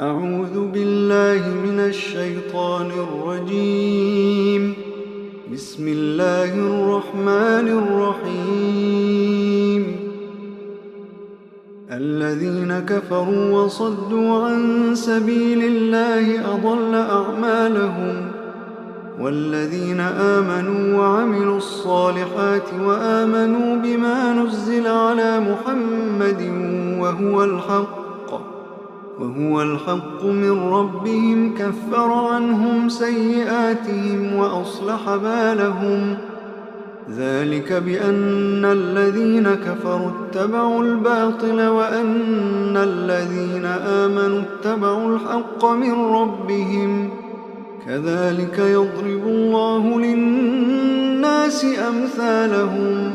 أعوذ بالله من الشيطان الرجيم. بسم الله الرحمن الرحيم. الذين كفروا وصدوا عن سبيل الله أضل أعمالهم، والذين آمنوا وعملوا الصالحات وآمنوا بما نزل على محمد وهو الحق من ربهم كفر عنهم سيئاتهم وأصلح بالهم. ذلك بأن الذين كفروا اتبعوا الباطل وأن الذين آمنوا اتبعوا الحق من ربهم. كذلك يضرب الله للناس أمثالهم.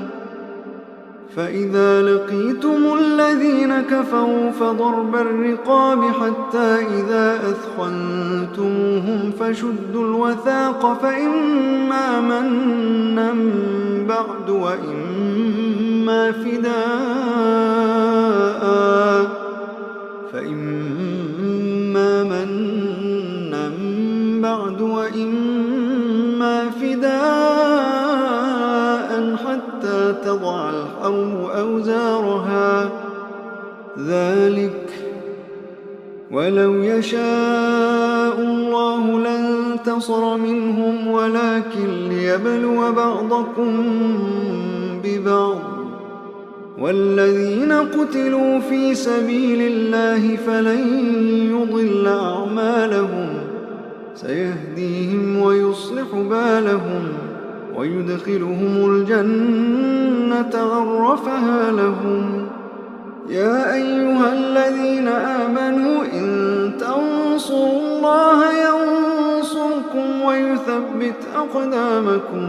فإذا لقيتم الذين كفروا فضرب الرقاب حتى إذا أثخنتموهم فشدوا الوثاق، فإما منا بعد وإما فداء حتى تضع الحرب أوزارها. ذلك ولو يشاء الله لانتصر منهم، ولكن ليبلو بعضكم ببعض. والذين قتلوا في سبيل الله فلن يضل أعمالهم، سيهديهم ويصلح بالهم ويدخلهم الجنة عرفها لهم. يا أيها الذين آمنوا إن تنصروا الله ينصركم ويثبت أقدامكم.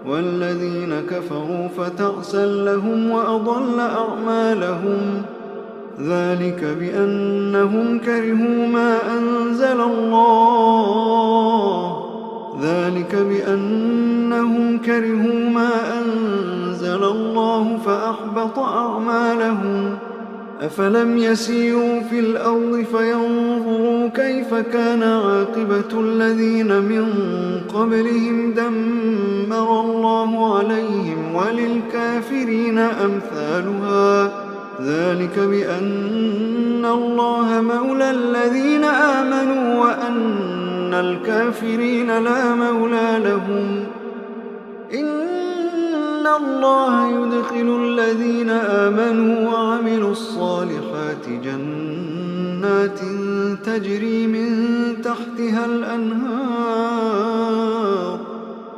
والذين كفروا فتعسا لهم وأضل أعمالهم. ذلك بأنهم كرهوا ما أنزل الله فأحبط أعمالهم. أفلم يسيروا في الأرض فينظروا كيف كان عاقبة الذين من قبلهم، دمر الله عليهم وللكافرين أمثالها. ذلك بأن الله مولى الذين آمنوا وأن الكافرين لا مولى لهم. إن الله يدخل الذين آمنوا وعملوا الصالحات جنات تجري من تحتها الأنهار،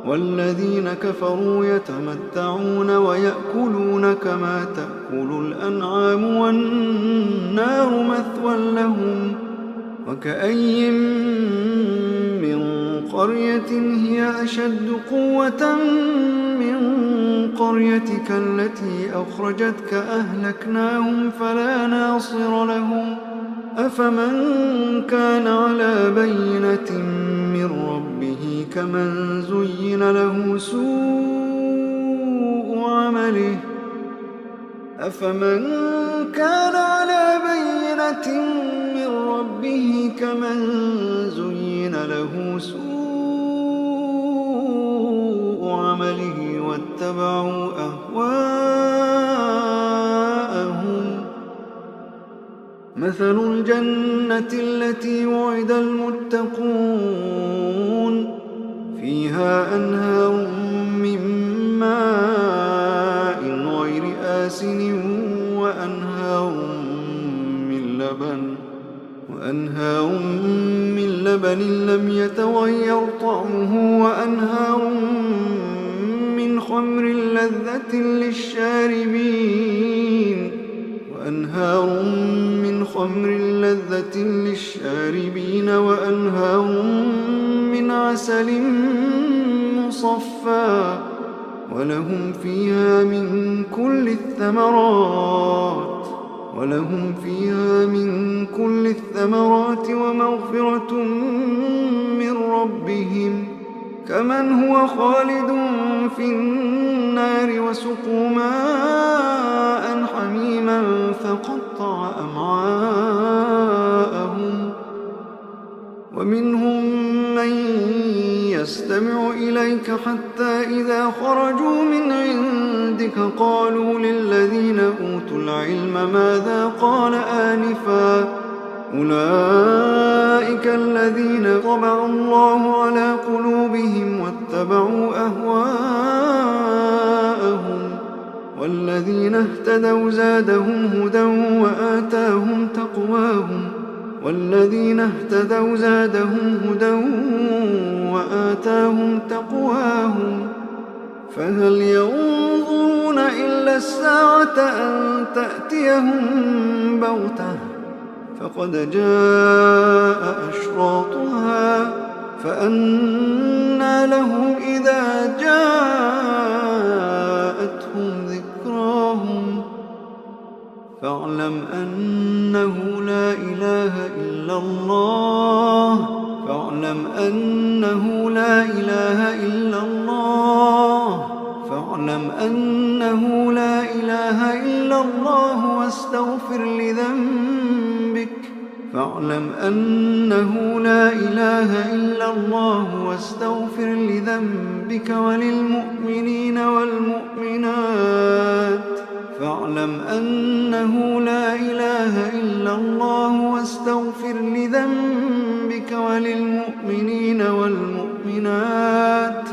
والذين كفروا يتمتعون ويأكلون كما تأكل الأنعام والنار مثوى لهم. وكأي من قرية هي أشد قوة من قريتك التي أخرجتك أهلكناهم فلا ناصر لهم. أفمن كان على بينة من ربه كمن زين له سوء عمله واتبعوا أهواءهم. مثل الجنة التي وعد المتقون فيها أنهار من ماء غير آسن وأنهار من لبن لم يتغير طعمه، وأنهار من خمر لذة للشاربين، وأنهار من عسل مصفى، ولهم فيها من كل الثمرات ومغفرة من ربهم، كمن هو خالد في النار. وسقوا ماء حميما فقطع أمعاءهم. ومنهم من يستمع إليك حتى إذا خرجوا من عندك قالوا للذين أوتوا العلم ماذا قال آنفا أولئك الذين طبع الله على قلوبهم واتبعوا أهواءهم والذين اهتدوا زادهم هدى وآتاهم تقواهم فهل ينظرون إلا الساعة أن تأتيهم بغتة فقد جاء أشراطها فأنى لهم إذا جاءتهم ذكراهم فاعلم أنه لا إله إلا الله واستغفر لذنبك وللمؤمنين والمؤمنات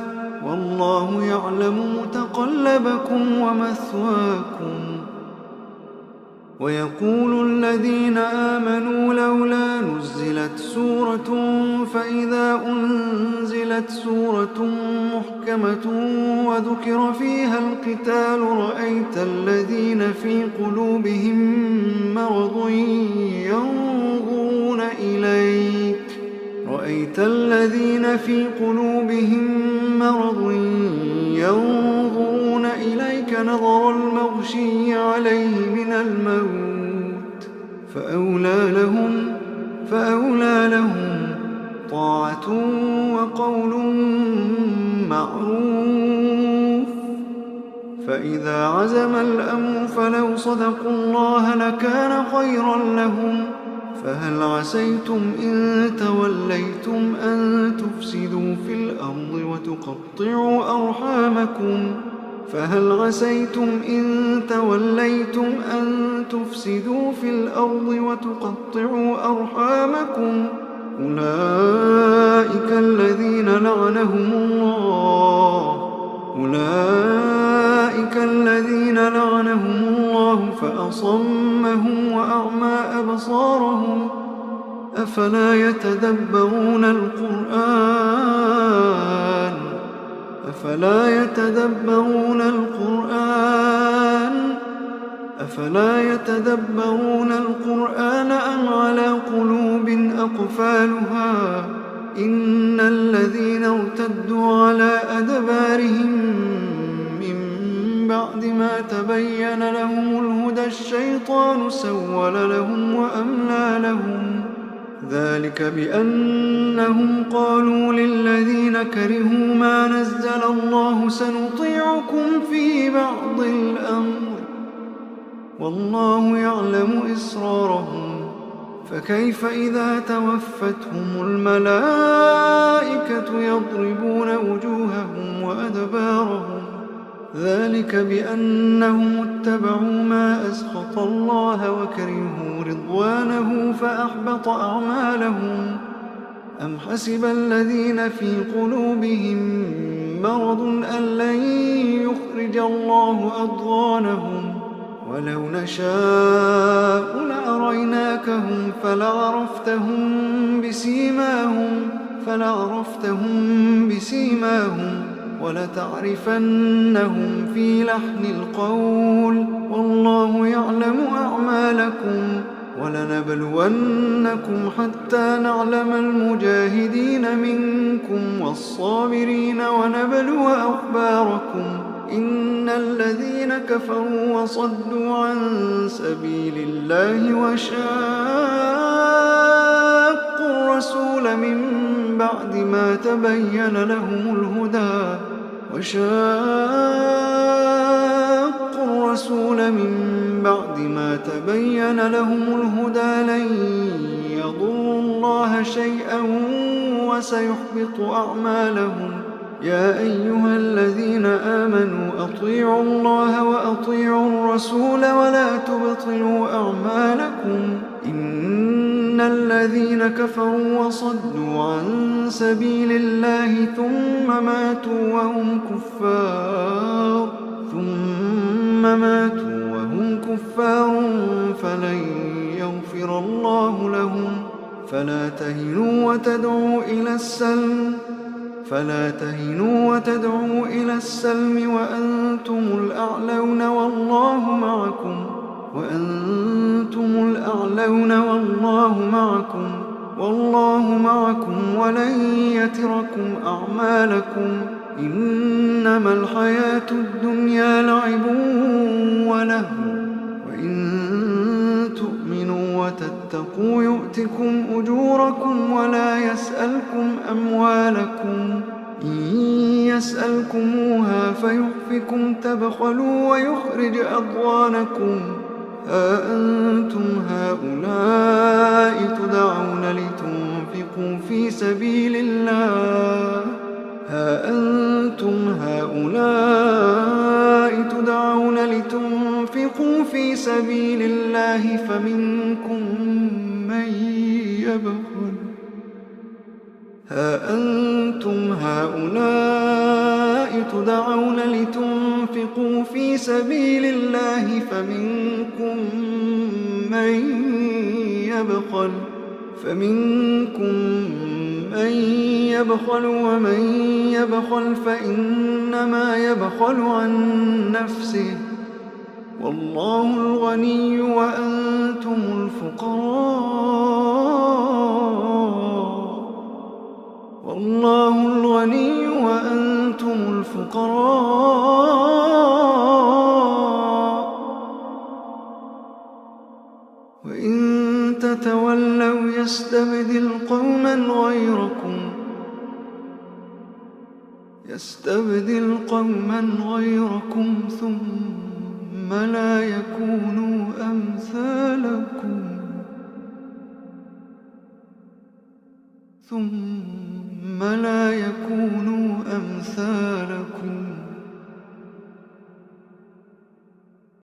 والله يعلم متقلبكم ومثواكم ويقول الذين آمنوا لولا نزلت سورة فإذا أنزلت سورة محكمة وذكر فيها القتال رأيت الذين في قلوبهم مرض ينظرون إليك نظر المغشي عليه من الموت فأولى لهم طاعة وقول معروف فإذا عزم الأمر فلو صدقوا الله لكان خيرا لهم فهل عسيتم إن توليتم أن تفسدوا في الأرض وتقطعوا أرحامكم أولئك الذين لعنهم الله فأصمهم وأعمى أبصارهم أفلا يتدبرون القرآن أم على قلوب أقفالها إن الذين ارتدوا على أدبارهم من بعد ما تبين لهم الهدى الشيطان سول لهم وأملى لهم ذلك بأنهم قالوا للذين كرهوا ما نزل الله سنطيعكم في بعض الأمر والله يعلم إسرارهم فكيف إذا توفتهم الملائكة يضربون وجوههم وأدبارهم ذلك بأنهم اتبعوا ما أسخط الله وكرهوا رضوانه فأحبط أعمالهم أم حسب الذين في قلوبهم مرض أن لن يخرج الله أضغانهم ولو نشاء لأريناكهم فلعرفتهم بسيماهم ولتعرفنهم في لحن القول والله يعلم أعمالكم ولنبلونكم حتى نعلم المجاهدين منكم والصابرين ونبلو أخباركم إن الذين كفروا وصدوا عن سبيل الله وشاقوا الرسول من بعد ما تبين بعد ما تبين لهم الهدى لن يضروا الله شيئا وسيحبط أعمالهم. يا أيها الذين آمنوا أطيعوا الله وأطيعوا الرسول ولا تبطلوا أعمالكم. إن الذين كفروا وصدوا عن سبيل الله ثم ماتوا وهم كفار فلن يغفر الله لهم. فلا تهنوا وتدعوا إلى السلم وأنتم الأعلون والله معكم ولن يتركم أعمالكم. إنما الحياة الدنيا لعب ولهو وإن تؤمنوا وتتقوا يؤتكم أجوركم ولا يسألكم أموالكم. إن يسألكموها فيحفكم تبخلوا ويخرج أضغانكم. ها أنتم هؤلاء تدعون لتنفقوا في سبيل الله فمنكم من يبخل ومن يبخل فإنما يبخل عن نفسه والله الغني وأنتم الفقراء وإن تتولوا يستبدل قوما غيركم ثم لا يكونوا أمثالكم